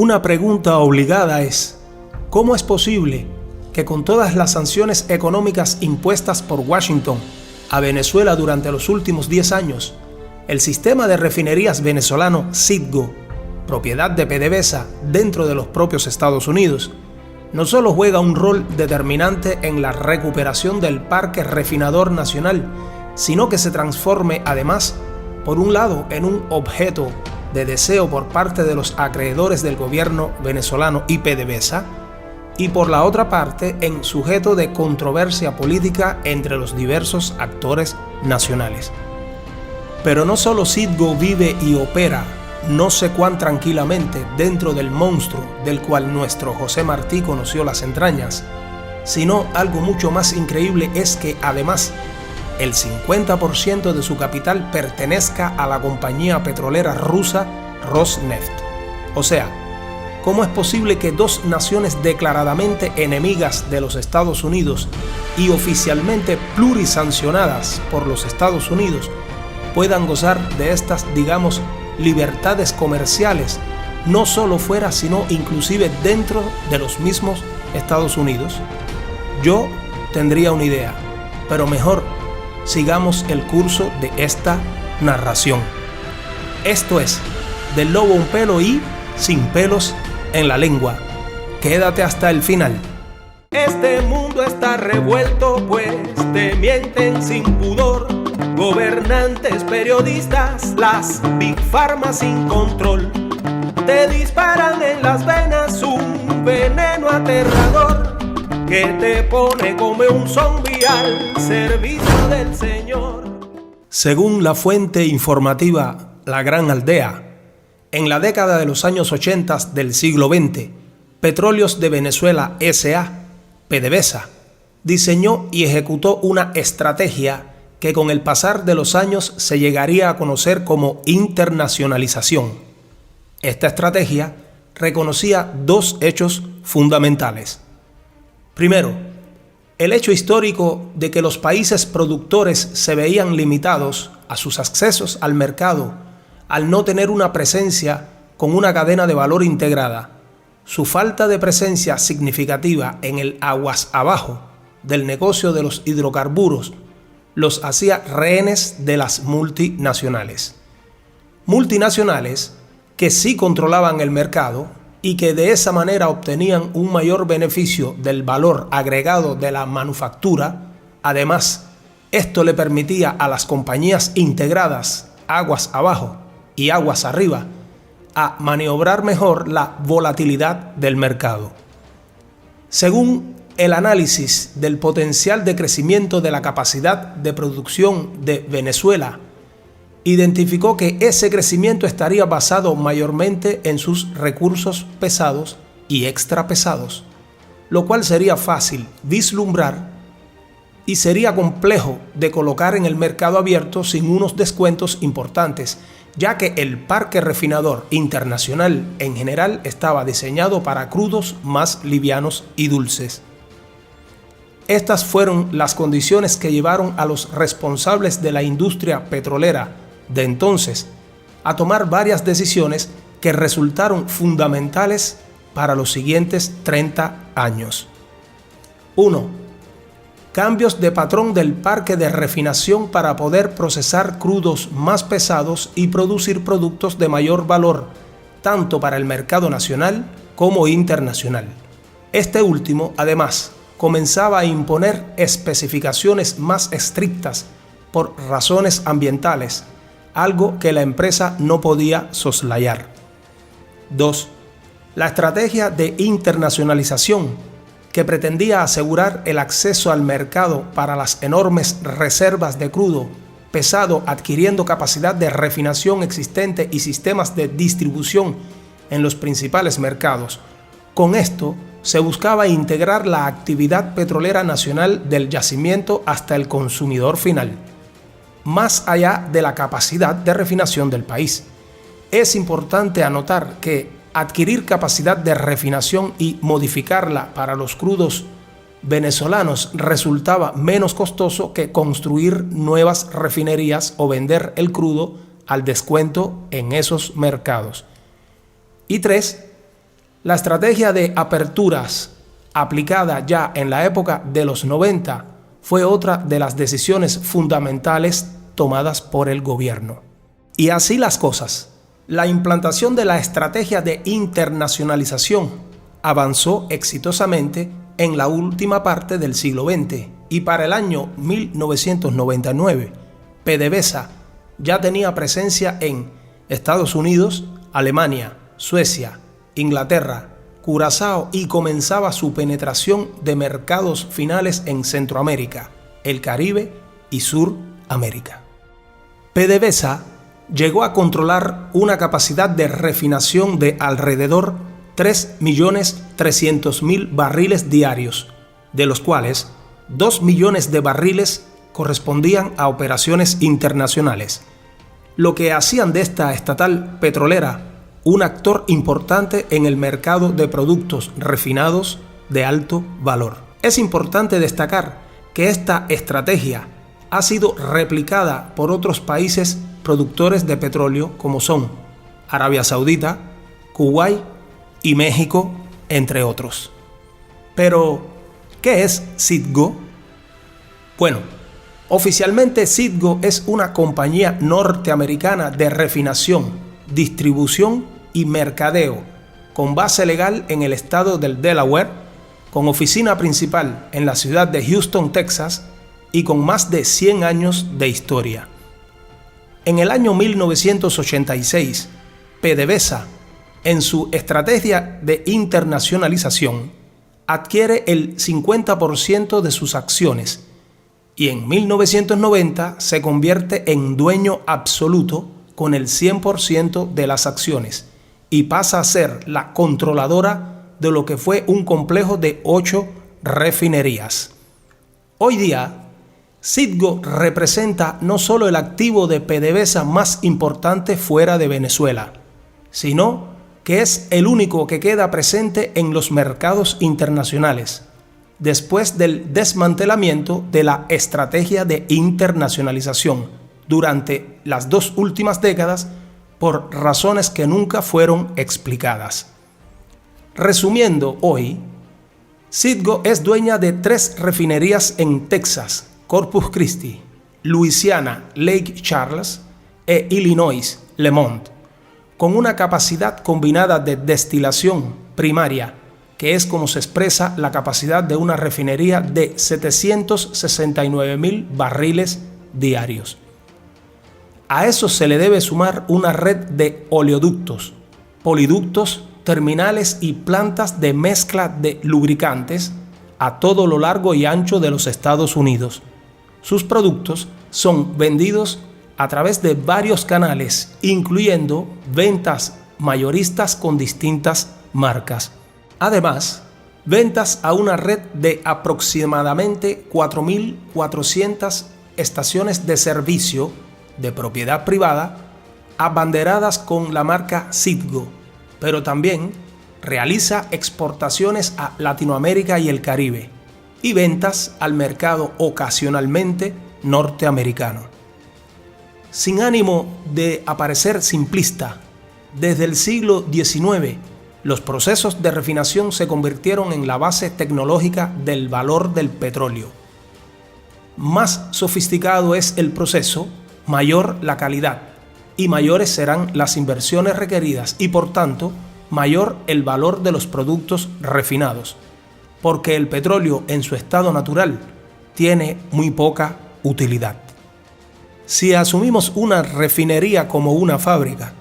Una pregunta obligada es, ¿cómo es posible que con todas las sanciones económicas impuestas por Washington a Venezuela durante los últimos 10 años, el sistema de refinerías venezolano Citgo, propiedad de PDVSA dentro de los propios Estados Unidos, no solo juega un rol determinante en la recuperación del parque refinador nacional, sino que se transforme además, por un lado, en un objeto de deseo por parte de los acreedores del gobierno venezolano y PDVSA, y por la otra parte en sujeto de controversia política entre los diversos actores nacionales. Pero no solo Citgo vive y opera no sé cuán tranquilamente dentro del monstruo del cual nuestro José Martí conoció las entrañas, sino algo mucho más increíble es que además el 50% de su capital pertenezca a la compañía petrolera rusa Rosneft. O sea, ¿cómo es posible que dos naciones declaradamente enemigas de los Estados Unidos y oficialmente plurisancionadas por los Estados Unidos puedan gozar de estas, digamos, libertades comerciales, no solo fuera, sino inclusive dentro de los mismos Estados Unidos? Yo tendría una idea, pero mejor sigamos el curso de esta narración. Esto es Del Lobo un pelo y Sin pelos en la lengua. Quédate hasta el final. Este mundo está revuelto, pues te mienten sin pudor. Gobernantes, periodistas, las Big Pharma sin control. Te disparan en las venas un veneno aterrador que te pone como un zombie al servicio del Señor. Según la fuente informativa La Gran Aldea, en la década de los años 80 del siglo XX, Petróleos de Venezuela S.A., PDVSA, diseñó y ejecutó una estrategia que con el pasar de los años se llegaría a conocer como internacionalización. Esta estrategia reconocía dos hechos fundamentales. Primero, el hecho histórico de que los países productores se veían limitados a sus accesos al mercado al no tener una presencia con una cadena de valor integrada. Su falta de presencia significativa en el aguas abajo del negocio de los hidrocarburos los hacía rehenes de las multinacionales. Multinacionales que sí controlaban el mercado y que de esa manera obtenían un mayor beneficio del valor agregado de la manufactura. Además, esto le permitía a las compañías integradas aguas abajo y aguas arriba a maniobrar mejor la volatilidad del mercado. Según el análisis del potencial de crecimiento de la capacidad de producción de Venezuela, identificó que ese crecimiento estaría basado mayormente en sus recursos pesados y extrapesados, lo cual sería fácil vislumbrar y sería complejo de colocar en el mercado abierto sin unos descuentos importantes, ya que el parque refinador internacional en general estaba diseñado para crudos más livianos y dulces. Estas fueron las condiciones que llevaron a los responsables de la industria petrolera de entonces a tomar varias decisiones que resultaron fundamentales para los siguientes 30 años. 1. Cambios de patrón del parque de refinación para poder procesar crudos más pesados y producir productos de mayor valor, tanto para el mercado nacional como internacional. Este último, además, comenzaba a imponer especificaciones más estrictas por razones ambientales, algo que la empresa no podía soslayar. 2. La estrategia de internacionalización, que pretendía asegurar el acceso al mercado para las enormes reservas de crudo pesado, adquiriendo capacidad de refinación existente y sistemas de distribución en los principales mercados. Con esto se buscaba integrar la actividad petrolera nacional del yacimiento hasta el consumidor final, más allá de la capacidad de refinación del país. Es importante anotar que adquirir capacidad de refinación y modificarla para los crudos venezolanos resultaba menos costoso que construir nuevas refinerías o vender el crudo al descuento en esos mercados. Y 3. La estrategia de aperturas aplicada ya en la época de los 90 fue otra de las decisiones fundamentales tomadas por el gobierno. Y así las cosas, la implantación de la estrategia de internacionalización avanzó exitosamente en la última parte del siglo XX y para el año 1999, PDVSA ya tenía presencia en Estados Unidos, Alemania, Suecia, Inglaterra, Curazao y comenzaba su penetración de mercados finales en Centroamérica, el Caribe y Suramérica. PDVSA llegó a controlar una capacidad de refinación de alrededor 3.300.000 barriles diarios, de los cuales 2 millones de barriles correspondían a operaciones internacionales, lo que hacían de esta estatal petrolera un actor importante en el mercado de productos refinados de alto valor. Es importante destacar que esta estrategia ha sido replicada por otros países productores de petróleo como son Arabia Saudita, Kuwait y México, entre otros. Pero, ¿qué es Citgo? Bueno, oficialmente Citgo es una compañía norteamericana de refinación, distribución y mercadeo, con base legal en el estado del Delaware, con oficina principal en la ciudad de Houston, Texas, y con más de 100 años de historia. En el año 1986, PDVSA, en su estrategia de internacionalización, adquiere el 50% de sus acciones y en 1990 se convierte en dueño absoluto con el 100% de las acciones y pasa a ser la controladora de lo que fue un complejo de 8 refinerías. Hoy día, Citgo representa no solo el activo de PDVSA más importante fuera de Venezuela, sino que es el único que queda presente en los mercados internacionales, después del desmantelamiento de la estrategia de internacionalización durante las 2 últimas décadas por razones que nunca fueron explicadas. Resumiendo hoy, Citgo es dueña de 3 refinerías en Texas, Corpus Christi, Luisiana, Lake Charles e Illinois, Lemont, con una capacidad combinada de destilación primaria, que es como se expresa la capacidad de una refinería de 769.000 barriles diarios. A eso se le debe sumar una red de oleoductos, poliductos, terminales y plantas de mezcla de lubricantes a todo lo largo y ancho de los Estados Unidos. Sus productos son vendidos a través de varios canales, incluyendo ventas mayoristas con distintas marcas. Además, ventas a una red de aproximadamente 4.400 estaciones de servicio de propiedad privada abanderadas con la marca Citgo, pero también realiza exportaciones a Latinoamérica y el Caribe y ventas al mercado ocasionalmente norteamericano. Sin ánimo de aparecer simplista, desde el siglo XIX los procesos de refinación se convirtieron en la base tecnológica del valor del petróleo. Más sofisticado es el proceso, mayor la calidad y mayores serán las inversiones requeridas y por tanto mayor el valor de los productos refinados, porque el petróleo en su estado natural tiene muy poca utilidad. Si asumimos una refinería como una fábrica,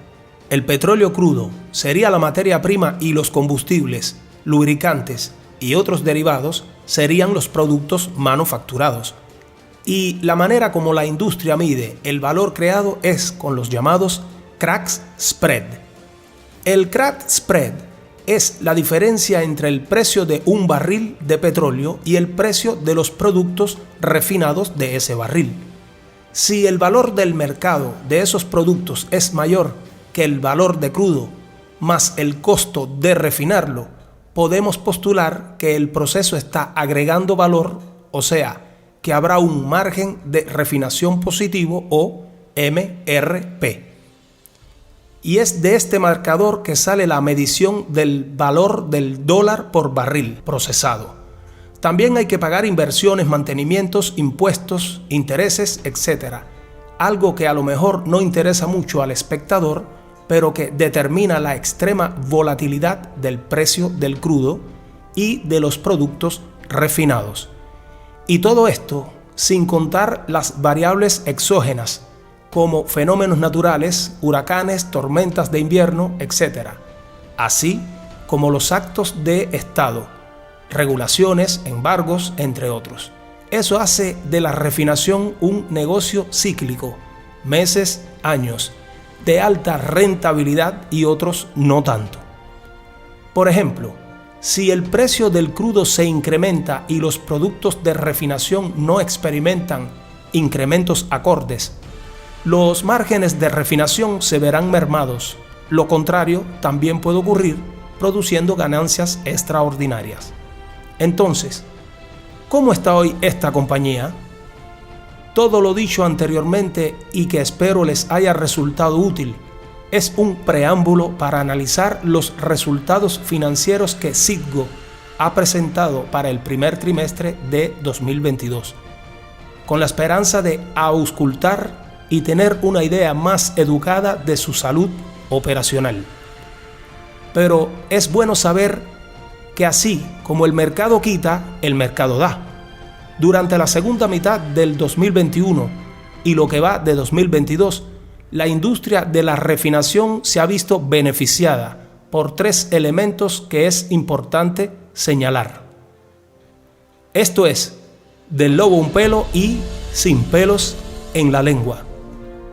el petróleo crudo sería la materia prima y los combustibles, lubricantes y otros derivados serían los productos manufacturados. Y la manera como la industria mide el valor creado es con los llamados crack spread. El crack spread es la diferencia entre el precio de un barril de petróleo y el precio de los productos refinados de ese barril. Si el valor del mercado de esos productos es mayor que el valor de crudo más el costo de refinarlo, podemos postular que el proceso está agregando valor, o sea, que habrá un margen de refinación positivo o MRP. y es de este marcador que sale la medición del valor del dólar por barril procesado. También hay que pagar inversiones, mantenimientos, impuestos, intereses, etc. Algo que a lo mejor no interesa mucho al espectador, pero que determina la extrema volatilidad del precio del crudo y de los productos refinados. Y todo esto sin contar las variables exógenas, como fenómenos naturales, huracanes, tormentas de invierno, etc., así como los actos de Estado, regulaciones, embargos, entre otros. Eso hace de la refinación un negocio cíclico, meses, años, de alta rentabilidad y otros no tanto. Por ejemplo, si el precio del crudo se incrementa y los productos de refinación no experimentan incrementos acordes, los márgenes de refinación se verán mermados. Lo contrario también puede ocurrir, produciendo ganancias extraordinarias. Entonces, ¿cómo está hoy esta compañía? Todo lo dicho anteriormente y que espero les haya resultado útil es un preámbulo para analizar los resultados financieros que Citgo ha presentado para el primer trimestre de 2022, con la esperanza de auscultar y tener una idea más educada de su salud operacional. Pero es bueno saber que así como el mercado quita, el mercado da. Durante la segunda mitad del 2021 y lo que va de 2022, la industria de la refinación se ha visto beneficiada por tres elementos que es importante señalar. Esto es, del lobo un pelo y sin pelos en la lengua.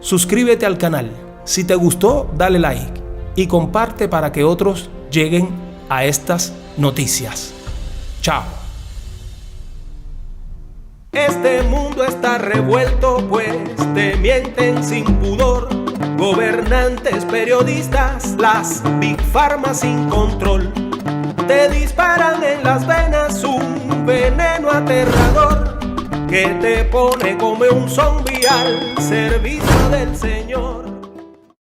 Suscríbete al canal. Si te gustó, dale like y comparte para que otros lleguen a estas noticias. Chao. Este mundo está revuelto, pues te mienten sin pudor. Gobernantes, periodistas, las Big Pharma sin control. Te disparan en las venas un veneno aterrador que te pone como un zombie al servicio del Señor.